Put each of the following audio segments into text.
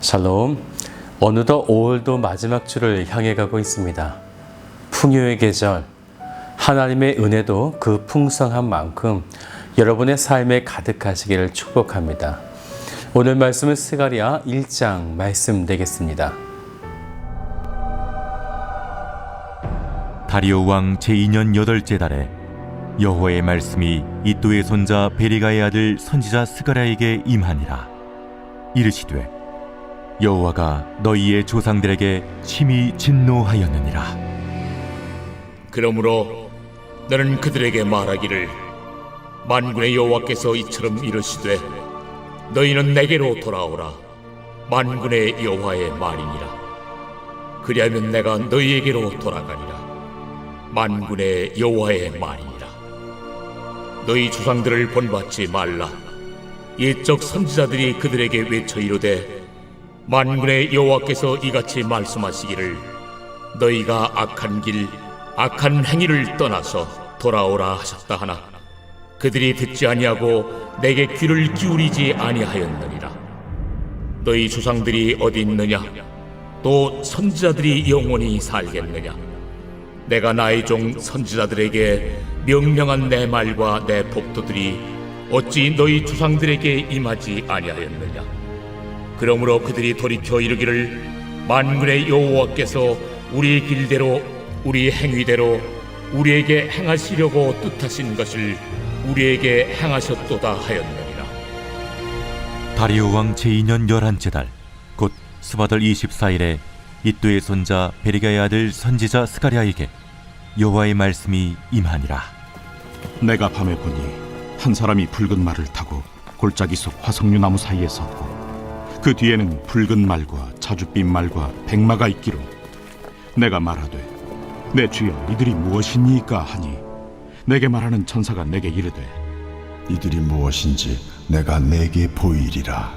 샬롬. 어느덧 5월도 마지막 주를 향해 가고 있습니다. 풍요의 계절, 하나님의 은혜도 그 풍성한 만큼 여러분의 삶에 가득하시기를 축복합니다. 오늘 말씀은 스가랴 1장 말씀 되겠습니다. 다리오 왕 제2년 8째 달에 여호와의 말씀이 이도의 손자 베리가의 아들 선지자 스가랴에게 임하니라. 이르시되 여호와가 너희의 조상들에게 심히 진노하였느니라. 그러므로 너는 그들에게 말하기를 만군의 여호와께서 이처럼 이르시되 너희는 내게로 돌아오라. 만군의 여호와의 말이니라. 그리하면 내가 너희에게로 돌아가리라. 만군의 여호와의 말이니라. 너희 조상들을 본받지 말라. 옛적 선지자들이 그들에게 외쳐 이르되 만군의 여호와께서 이같이 말씀하시기를 너희가 악한 길 악한 행위를 떠나서 돌아오라 하셨다 하나 그들이 듣지 아니하고 내게 귀를 기울이지 아니하였느니라. 너희 조상들이 어디 있느냐? 또 선지자들이 영원히 살겠느냐? 내가 나의 종 선지자들에게 명령한 내 말과 내 법도들이 어찌 너희 조상들에게 임하지 아니하였느냐? 그러므로 그들이 돌이켜 이르기를 만군의 여호와께서 우리 길대로 우리 행위대로 우리에게 행하시려고 뜻하신 것을 우리에게 행하셨도다 하였느니라. 다리오 왕 제2년 11째 달 곧 스바들 24일에 이도의 손자 베리가의 아들 선지자 스가랴에게 여호와의 말씀이 임하니라. 내가 밤에 보니 한 사람이 붉은 말을 타고 골짜기 속 화석류 나무 사이에 섰고 그 뒤에는 붉은 말과 자줏빛 말과 백마가 있기로 내가 말하되 내 주여 이들이 무엇이니까 하니 내게 말하는 천사가 내게 이르되 이들이 무엇인지 내가 내게 보이리라.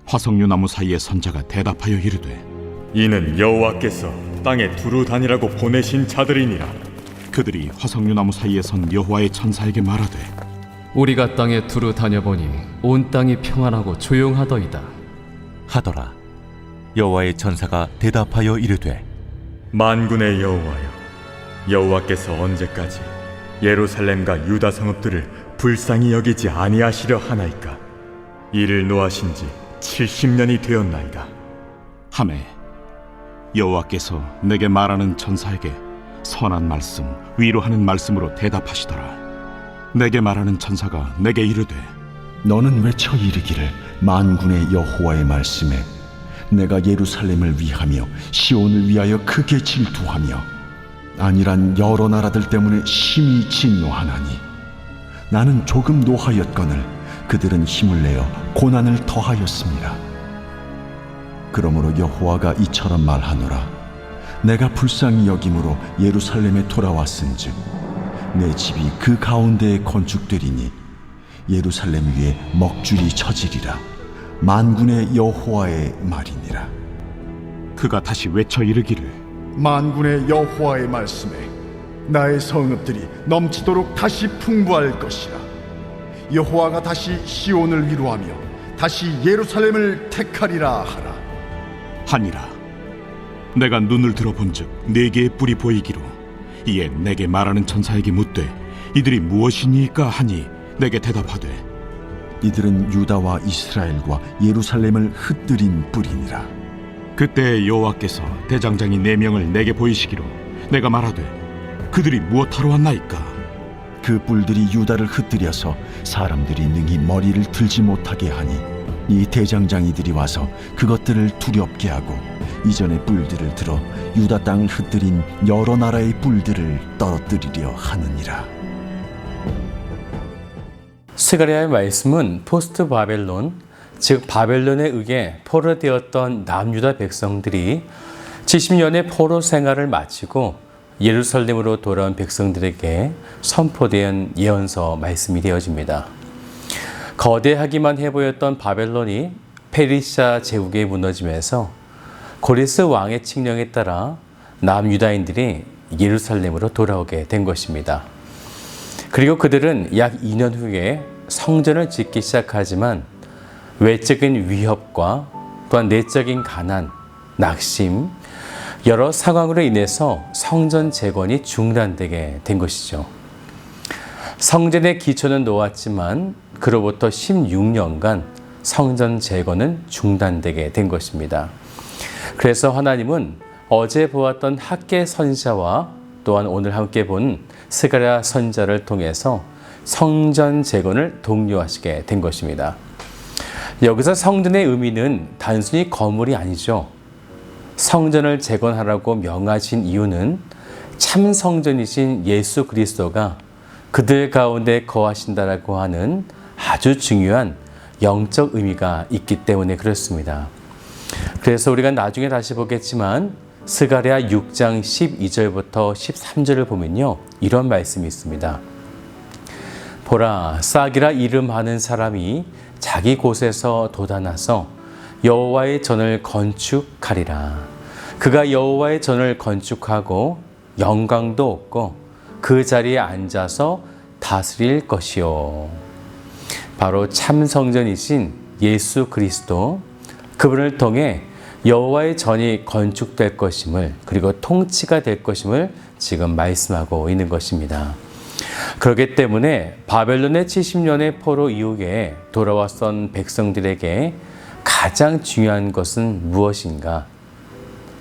화석류 나무 사이에 선 자가 대답하여 이르되 이는 여호와께서 땅에 두루 다니라고 보내신 자들이니라. 그들이 화석류 나무 사이에 선 여호와의 천사에게 말하되 우리가 땅에 두루 다녀보니 온 땅이 평안하고 조용하더이다 하더라. 여호와의 천사가 대답하여 이르되 만군의 여호와여, 여호와께서 언제까지 예루살렘과 유다 성읍들을 불쌍히 여기지 아니하시려 하나이까? 이를 노하신 지 70년이 되었나이다. 하매 여호와께서 내게 말하는 천사에게 선한 말씀 위로하는 말씀으로 대답하시더라. 내게 말하는 천사가 내게 이르되 너는 외쳐 이르기를 만군의 여호와의 말씀에 내가 예루살렘을 위하며 시온을 위하여 크게 질투하며 아니란 여러 나라들 때문에 심히 진노하나니 나는 조금 노하였거늘 그들은 힘을 내어 고난을 더하였습니다. 그러므로 여호와가 이처럼 말하노라. 내가 불쌍히 여김으로 예루살렘에 돌아왔은즉 내 집이 그 가운데에 건축되리니 예루살렘 위에 먹줄이 쳐지리라. 만군의 여호와의 말이니라. 그가 다시 외쳐 이르기를 만군의 여호와의 말씀에 나의 성읍들이 넘치도록 다시 풍부할 것이라. 여호와가 다시 시온을 위로하며 다시 예루살렘을 택하리라 하라. 하니라. 내가 눈을 들어본즉 네 개의 뿔이 보이기로 이에 내게 말하는 천사에게 묻되 이들이 무엇이니까 하니 내게 대답하되 이들은 유다와 이스라엘과 예루살렘을 흩뜨린 뿔이니라. 그때 여호와께서 대장장이 4명을 내게 보이시기로 내가 말하되 그들이 무엇하러 왔나이까? 그 뿔들이 유다를 흩뜨려서 사람들이 능히 머리를 들지 못하게 하니 이 대장장이들이 와서 그것들을 두렵게 하고 이전의 뿔들을 들어 유다 땅을 흩뜨린 여러 나라의 뿔들을 떨어뜨리려 하느니라. 스가랴의 말씀은 포스트 바벨론, 즉 바벨론에 의해 포로되었던 남유다 백성들이 70년의 포로 생활을 마치고 예루살렘으로 돌아온 백성들에게 선포된 예언서 말씀이 되어집니다. 거대하기만 해 보였던 바벨론이 페르시아 제국에 무너지면서 고레스 왕의 칙령에 따라 남유다인들이 예루살렘으로 돌아오게 된 것입니다. 그리고 그들은 약 2년 후에 성전을 짓기 시작하지만 외적인 위협과 또한 내적인 가난, 낙심, 여러 상황으로 인해서 성전 재건이 중단되게 된 것이죠. 성전의 기초는 놓았지만 그로부터 16년간 성전 재건은 중단되게 된 것입니다. 그래서 하나님은 어제 보았던 학개 선지자와 또한 오늘 함께 본 스가랴 선지자를 통해서 성전 재건을 독려하시게 된 것입니다. 여기서 성전의 의미는 단순히 건물이 아니죠. 성전을 재건하라고 명하신 이유는 참 성전이신 예수 그리스도가 그들 가운데 거하신다라고 하는 아주 중요한 영적 의미가 있기 때문에 그렇습니다. 그래서 우리가 나중에 다시 보겠지만 스가랴 6장 12절부터 13절을 보면요, 이런 말씀이 있습니다. 보라, 싹이라 이름하는 사람이 자기 곳에서 돋아나서 여호와의 전을 건축하리라. 그가 여호와의 전을 건축하고 영광도 얻고 그 자리에 앉아서 다스릴 것이요. 바로 참 성전이신 예수 그리스도, 그분을 통해 여호와의 전이 건축될 것임을, 그리고 통치가 될 것임을 지금 말씀하고 있는 것입니다. 그렇기 때문에 바벨론의 70년의 포로 이후에 돌아왔던 백성들에게 가장 중요한 것은 무엇인가?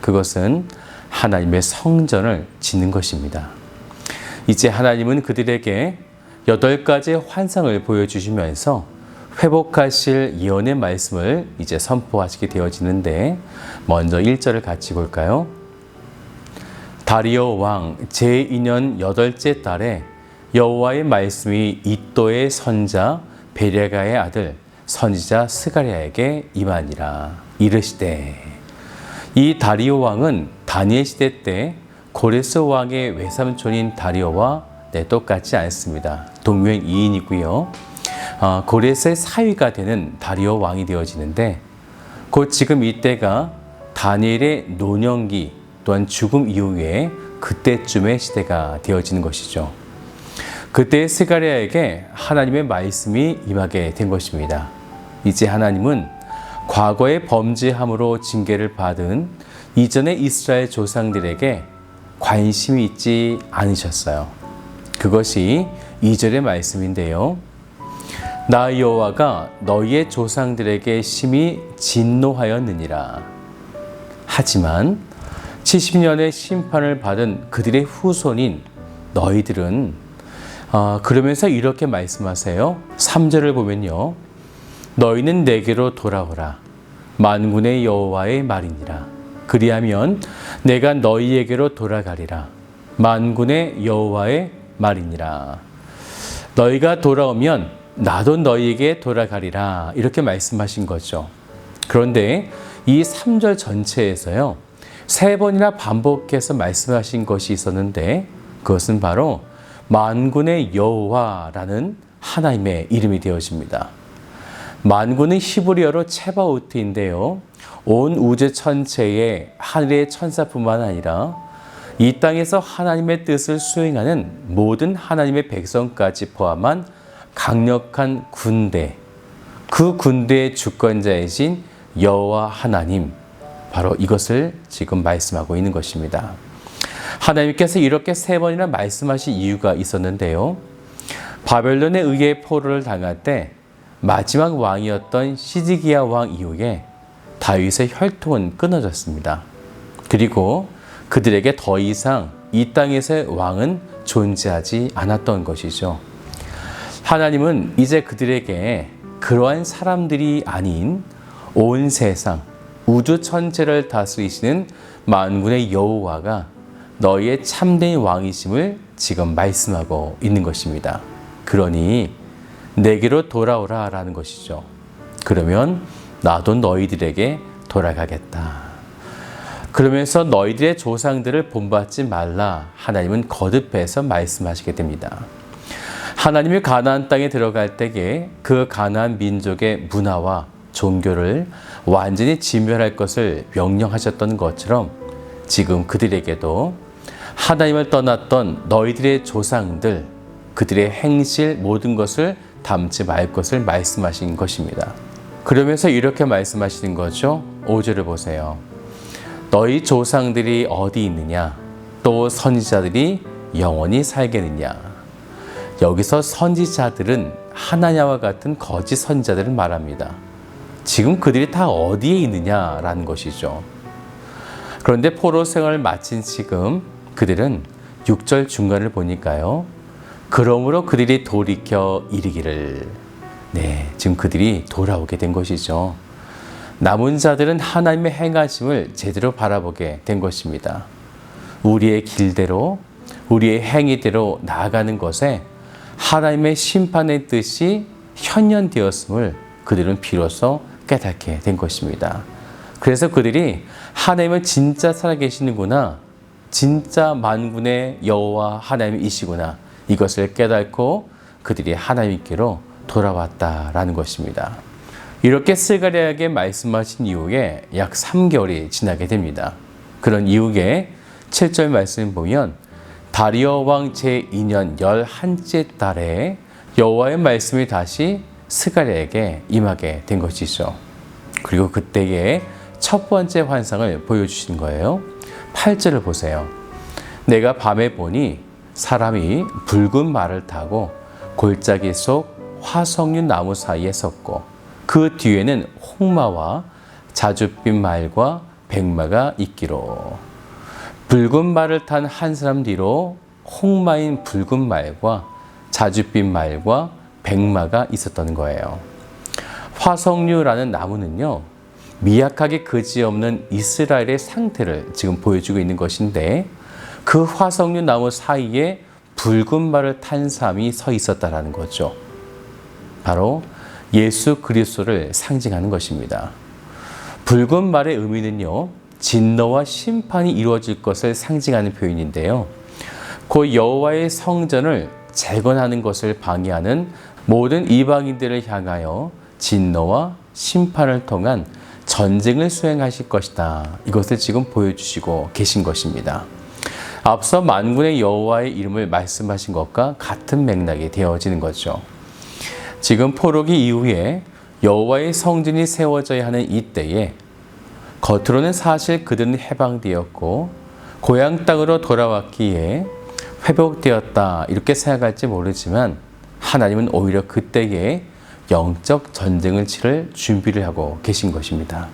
그것은 하나님의 성전을 짓는 것입니다. 이제 하나님은 그들에게 8가지의 환상을 보여주시면서 회복하실 예언의 말씀을 이제 선포하시게 되어지는데, 먼저 1절을 같이 볼까요? 다리오 왕 제2년 8째 달에 여호와의 말씀이 이도의 선자 베레가의 아들 선지자 스가랴에게 임하니라. 이르시되, 이 다리오 왕은 다니엘 시대 때 고레스 왕의 외삼촌인 다리오와 똑같지 않습니다. 동명이인이고요. 고레스의 사위가 되는 다리오 왕이 되어지는데, 곧 지금 이때가 다니엘의 노년기 또한 죽음 이후에 그때쯤의 시대가 되어지는 것이죠. 그때 스가랴에게 하나님의 말씀이 임하게 된 것입니다. 이제 하나님은 과거의 범죄함으로 징계를 받은 이전의 이스라엘 조상들에게 관심이 있지 않으셨어요. 그것이 2절의 말씀인데요. 나 여호와가 너희의 조상들에게 심히 진노하였느니라. 하지만 70년의 심판을 받은 그들의 후손인 너희들은 그러면서 이렇게 말씀하세요. 3절을 보면요. 너희는 내게로 돌아오라. 만군의 여호와의 말이니라. 그리하면 내가 너희에게로 돌아가리라. 만군의 여호와의 말이니라. 너희가 돌아오면 나도 너희에게 돌아가리라. 이렇게 말씀하신 거죠. 그런데 이 3절 전체에서요, 3번이나 반복해서 말씀하신 것이 있었는데, 그것은 바로 만군의 여호와라는 하나님의 이름이 되어집니다. 만군은 히브리어로 체바오트인데요, 온 우주 천체의 하늘의 천사뿐만 아니라 이 땅에서 하나님의 뜻을 수행하는 모든 하나님의 백성까지 포함한 강력한 군대, 그 군대의 주권자이신 여호와 하나님, 바로 이것을 지금 말씀하고 있는 것입니다. 하나님께서 이렇게 3번이나 말씀하신 이유가 있었는데요. 바벨론에 의해 포로를 당할 때 마지막 왕이었던 시드기야 왕 이후에 다윗의 혈통은 끊어졌습니다. 그리고 그들에게 더 이상 이 땅에서의 왕은 존재하지 않았던 것이죠. 하나님은 이제 그들에게 그러한 사람들이 아닌 온 세상, 우주 천체를 다스리시는 만군의 여호와가 너희의 참된 왕이심을 지금 말씀하고 있는 것입니다. 그러니 내게로 돌아오라 라는 것이죠. 그러면 나도 너희들에게 돌아가겠다. 그러면서 너희들의 조상들을 본받지 말라. 하나님은 거듭해서 말씀하시게 됩니다. 하나님이 가나안 땅에 들어갈 때에 그 가나안 민족의 문화와 종교를 완전히 진멸할 것을 명령하셨던 것처럼 지금 그들에게도 하나님을 떠났던 너희들의 조상들, 그들의 행실 모든 것을 담지 말 것을 말씀하신 것입니다. 그러면서 이렇게 말씀하시는 거죠. 5절을 보세요. 너희 조상들이 어디 있느냐? 또 선지자들이 영원히 살겠느냐? 여기서 선지자들은 하나냐와 같은 거짓 선지자들을 말합니다. 지금 그들이 다 어디에 있느냐라는 것이죠. 그런데 포로 생활을 마친 지금 그들은 6절 중간을 보니까요. 그러므로 그들이 돌이켜 이르기를. 네, 지금 그들이 돌아오게 된 것이죠. 남은 자들은 하나님의 행하심을 제대로 바라보게 된 것입니다. 우리의 길대로, 우리의 행위대로 나아가는 것에 하나님의 심판의 뜻이 현현되었음을 그들은 비로소 깨닫게 된 것입니다. 그래서 그들이 하나님은 진짜 살아계시는구나, 진짜 만군의 여호와 하나님이시구나, 이것을 깨닫고 그들이 하나님께로 돌아왔다라는 것입니다. 이렇게 스가랴에게 말씀하신 이후에 약 3개월이 지나게 됩니다. 그런 이후에 7절 말씀을 보면 다리오 왕 제2년 11째 달에 여호와의 말씀이 다시 스가랴에게 임하게 된 것이죠. 그리고 그때의 첫 번째 환상을 보여주신 거예요. 8절을 보세요. 내가 밤에 보니 사람이 붉은 말을 타고 골짜기 속 화석류 나무 사이에 섰고 그 뒤에는 홍마와 자줏빛 말과 백마가 있기로. 붉은 말을 탄 한 사람 뒤로 홍마인 붉은 말과 자줏빛 말과 백마가 있었던 거예요. 화석류라는 나무는요, 미약하게 그지없는 이스라엘의 상태를 지금 보여주고 있는 것인데 그 화석류 나무 사이에 붉은 말을 탄 사람이 서 있었다라는 거죠. 바로 예수 그리스도를 상징하는 것입니다. 붉은 말의 의미는요, 진노와 심판이 이루어질 것을 상징하는 표현인데요. 곧 여호와의 성전을 재건하는 것을 방해하는 모든 이방인들을 향하여 진노와 심판을 통한 전쟁을 수행하실 것이다. 이것을 지금 보여주시고 계신 것입니다. 앞서 만군의 여호와의 이름을 말씀하신 것과 같은 맥락이 되어지는 거죠. 지금 포로기 이후에 여호와의 성전이 세워져야 하는 이때에 겉으로는 사실 그들은 해방되었고 고향 땅으로 돌아왔기에 회복되었다 이렇게 생각할지 모르지만 하나님은 오히려 그때에 영적 전쟁을 치를 준비를 하고 계신 것입니다.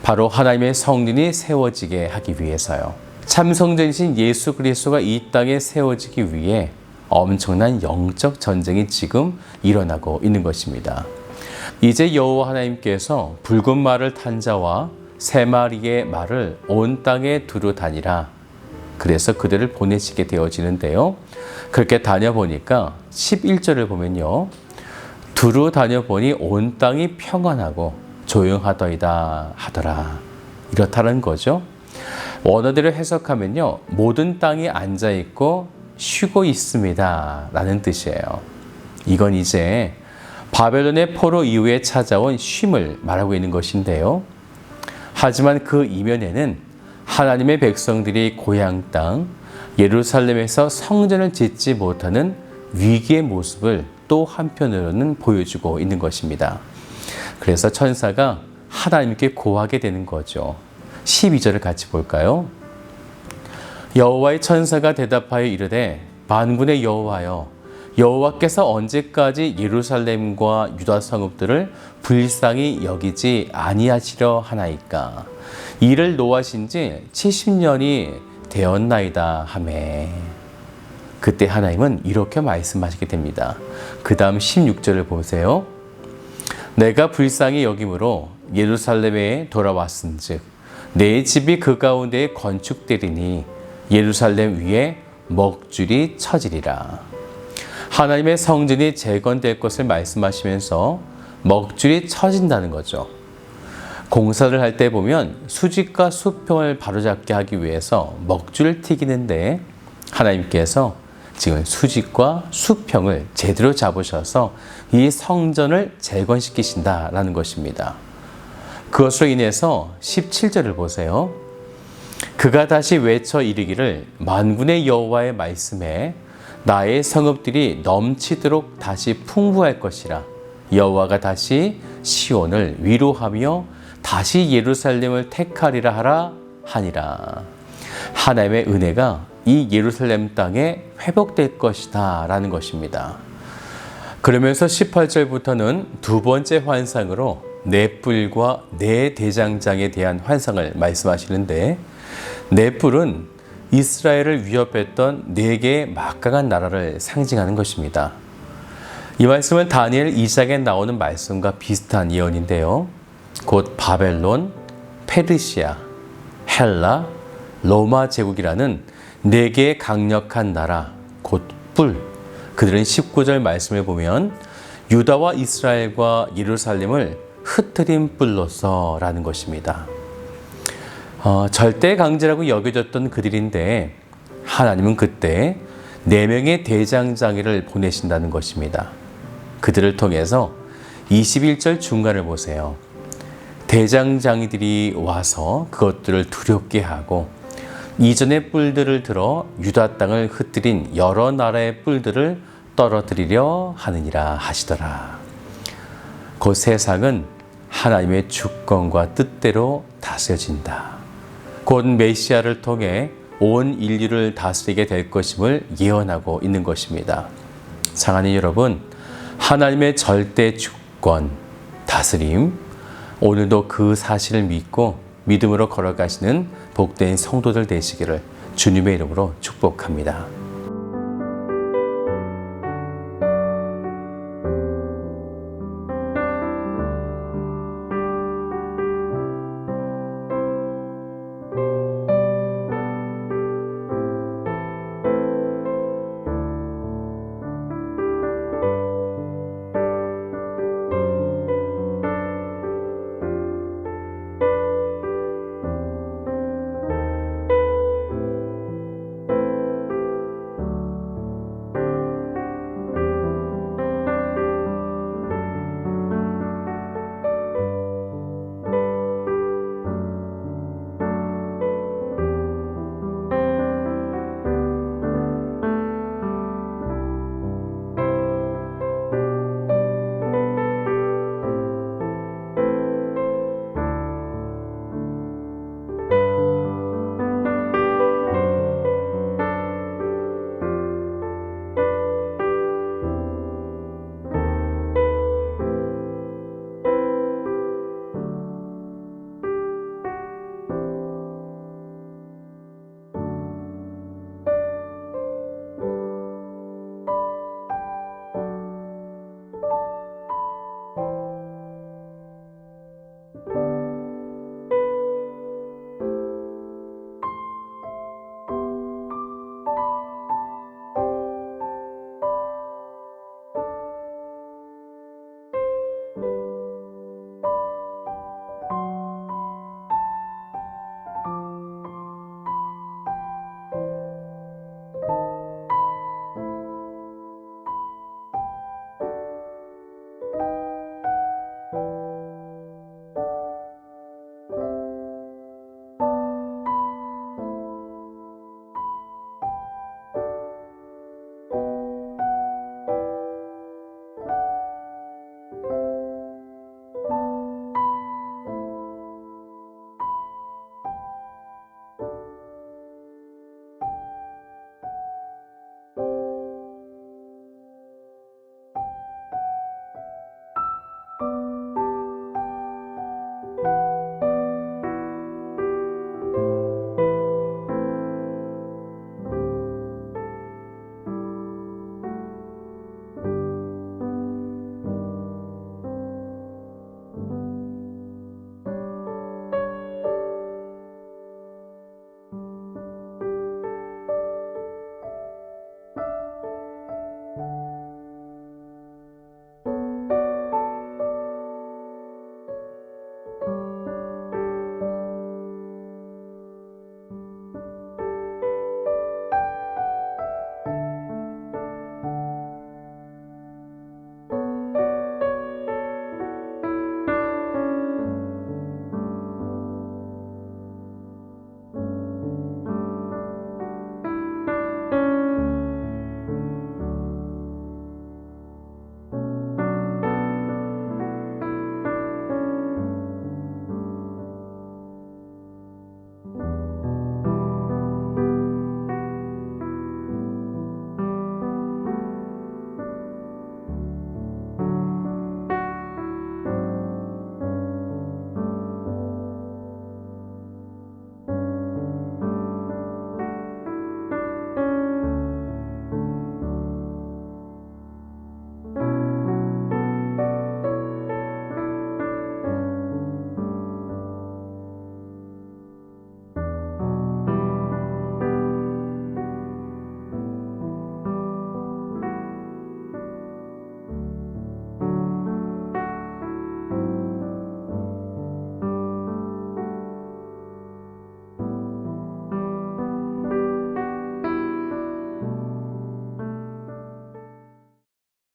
바로 하나님의 성전이 세워지게 하기 위해서요. 참 성전이신 예수 그리스도가 이 땅에 세워지기 위해 엄청난 영적 전쟁이 지금 일어나고 있는 것입니다. 이제 여호와 하나님께서 붉은 말을 탄 자와 세 마리의 말을 온 땅에 두루 다니라. 그래서 그들을 보내시게 되어지는데요. 그렇게 다녀보니까 11절을 보면요. 두루 다녀보니 온 땅이 평안하고 조용하더이다 하더라. 이렇다는 거죠. 원어대로 해석하면요. 모든 땅이 앉아있고 쉬고 있습니다 라는 뜻이에요. 이건 이제 바벨론의 포로 이후에 찾아온 쉼을 말하고 있는 것인데요. 하지만 그 이면에는 하나님의 백성들이 고향 땅 예루살렘에서 성전을 짓지 못하는 위기의 모습을 또 한편으로는 보여주고 있는 것입니다. 그래서 천사가 하나님께 고하게 되는 거죠. 12절을 같이 볼까요? 여호와의 천사가 대답하여 이르되 만군의 여호와여, 여호와께서 언제까지 예루살렘과 유다 성읍들을 불쌍히 여기지 아니하시려 하나이까? 이를 노하신 지 70년이 되었나이다 하매. 그때 하나님은 이렇게 말씀하시게 됩니다. 그 다음 16절을 보세요. 내가 불쌍히 여김으로 예루살렘에 돌아왔은즉 내 집이 그 가운데에 건축되리니 예루살렘 위에 먹줄이 쳐지리라. 하나님의 성전이 재건될 것을 말씀하시면서 먹줄이 쳐진다는 거죠. 공사를 할 때 보면 수직과 수평을 바로잡게 하기 위해서 먹줄을 튀기는데 하나님께서 지금 수직과 수평을 제대로 잡으셔서 이 성전을 재건시키신다라는 것입니다. 그것으로 인해서 17절을 보세요. 그가 다시 외쳐 이르기를 만군의 여호와의 말씀에 나의 성읍들이 넘치도록 다시 풍부할 것이라. 여호와가 다시 시온을 위로하며 다시 예루살렘을 택하리라 하라 하니라. 하나님의 은혜가 이 예루살렘 땅에 회복될 것이다 라는 것입니다. 그러면서 18절부터는 두 번째 환상으로 네 뿔과 네 대장장에 대한 환상을 말씀하시는데, 네 뿔은 이스라엘을 위협했던 네 개의 막강한 나라를 상징하는 것입니다. 이 말씀은 다니엘 2장에 나오는 말씀과 비슷한 예언인데요. 곧 바벨론, 페르시아, 헬라, 로마 제국이라는 네 개의 강력한 나라, 곧 뿔. 그들은 19절 말씀을 보면 유다와 이스라엘과 예루살렘을 흩트린 뿔로서 라는 것입니다. 절대 강제라고 여겨졌던 그들인데 하나님은 그때 4명의 대장장이를 보내신다는 것입니다. 그들을 통해서 21절 중간을 보세요. 대장장이들이 와서 그것들을 두렵게 하고 이전의 뿔들을 들어 유다 땅을 흩뜨린 여러 나라의 뿔들을 떨어뜨리려 하느니라 하시더라. 그 세상은 하나님의 주권과 뜻대로 다스려진다. 곧 메시아를 통해 온 인류를 다스리게 될 것임을 예언하고 있는 것입니다. 사랑하는 여러분, 하나님의 절대 주권, 다스림, 오늘도 그 사실을 믿고 믿음으로 걸어가시는 복된 성도들 되시기를 주님의 이름으로 축복합니다.